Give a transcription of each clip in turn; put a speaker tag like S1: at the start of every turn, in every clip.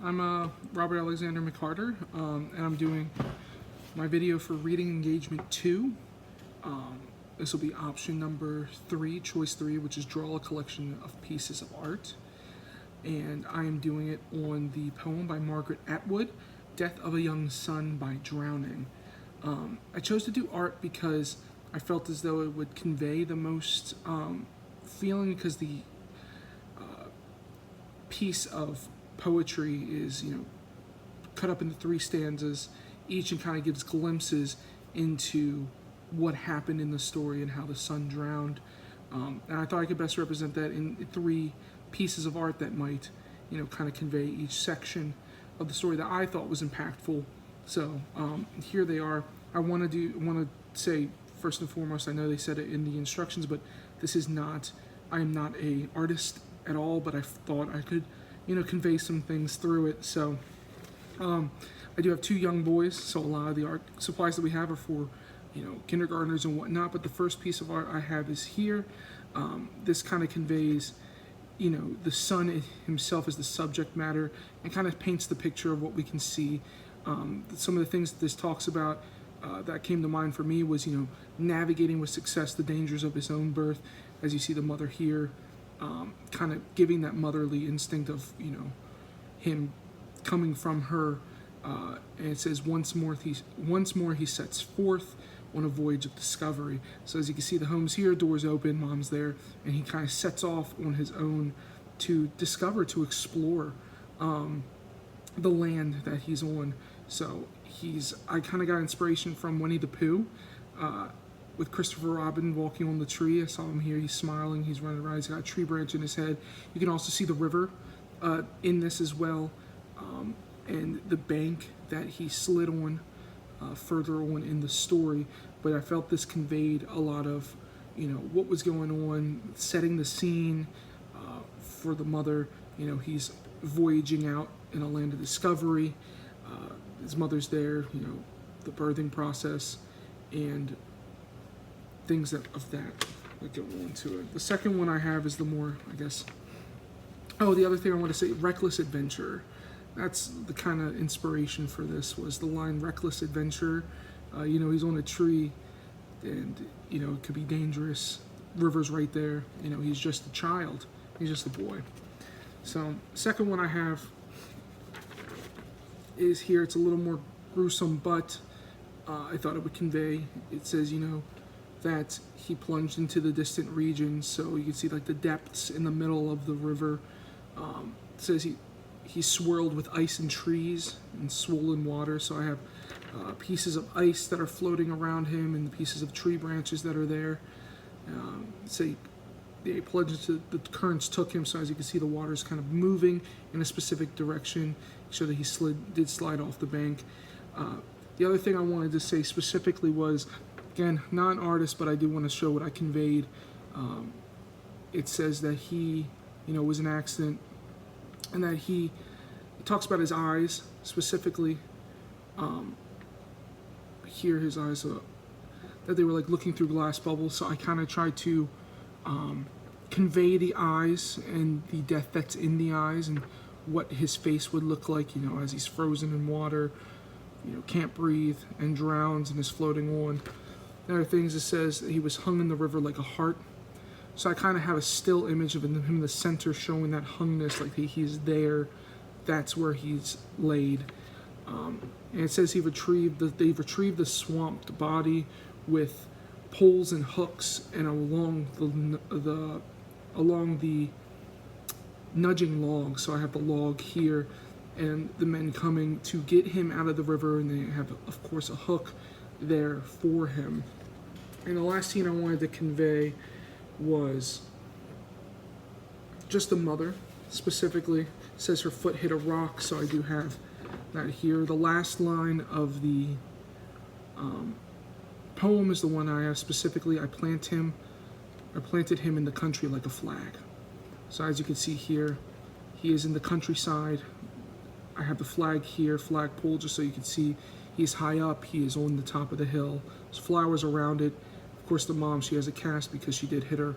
S1: I'm Robert Alexander McCarter, and I'm doing my video for Reading Engagement 2. This will be option number 3, choice 3, which is draw a collection of pieces of art. And I am doing it on the poem by Margaret Atwood, Death of a Young Son by Drowning. I chose to do art because I felt as though it would convey the most feeling, because the piece of poetry is, cut up into 3 stanzas each, and kind of gives glimpses into what happened in the story and how the son drowned. And I thought I could best represent that in 3 pieces of art that might, kind of convey each section of the story that I thought was impactful. So here they are. I want to say first and foremost, I know they said it in the instructions, but I am not a artist at all, but I thought I could, convey some things through it. So I do have 2 young boys, so a lot of the art supplies that we have are for, kindergartners and whatnot. But the first piece of art I have is here. This kind of conveys, the son himself as the subject matter, and kind of paints the picture of what we can see. Some of the things that this talks about that came to mind for me was, navigating with success the dangers of his own birth. As you see the mother here, kind of giving that motherly instinct of, him coming from her. And it says, once more he sets forth on a voyage of discovery. So as you can see, the home's here, doors open, mom's there, and he kind of sets off on his own to discover, to explore the land that he's on. So I kind of got inspiration from Winnie the Pooh, with Christopher Robin walking on the tree. I saw him here, he's smiling, he's running around, he's got a tree branch in his head. You can also see the river in this as well, and the bank that he slid on further on in the story. But I felt this conveyed a lot of, what was going on, setting the scene for the mother. He's voyaging out in a land of discovery. His mother's there, the birthing process, and things that go into it. The second one I have is the more, the other thing I want to say, reckless adventure. That's the kind of inspiration for this, was the line reckless adventure. He's on a tree, and it could be dangerous. River's right there. He's just a child. He's just a boy. So second one I have is here. It's a little more gruesome, but I thought it would convey. It says, that he plunged into the distant regions, so you can see like the depths in the middle of the river. It says he swirled with ice and trees and swollen water. So I have pieces of ice that are floating around him, and the pieces of tree branches that are there. So he plunged into, the currents took him, so as you can see, the water is kind of moving in a specific direction, so that he did slide off the bank. The other thing I wanted to say specifically was, again, not an artist, but I do want to show what I conveyed. It says that he, was an accident, and that it talks about his eyes specifically. Here, his eyes, that they were like looking through glass bubbles. So I kind of tried to convey the eyes and the death that's in the eyes, and what his face would look like, as he's frozen in water, can't breathe and drowns and is floating on. The other things, it says that he was hung in the river like a heart. So I kind of have a still image of him in the center, showing that hungness, like he's there. That's where he's laid. And it says they've retrieved the swamped body with poles and hooks, and along the nudging log. So I have the log here, and the men coming to get him out of the river, and they have, of course, a hook there for him. And the last scene I wanted to convey was just the mother. Specifically, it says her foot hit a rock, so I do have that here. The last line of the poem is the one I have specifically. I planted him in the country like a flag. So as you can see here, he is in the countryside. I have the flag here, flagpole, just so you can see he's high up. He is on the top of the hill. There's flowers around it. Of course, the mom, she has a cast because she did hit her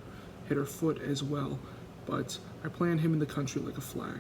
S1: foot as well. But I planted him in the country like a flag.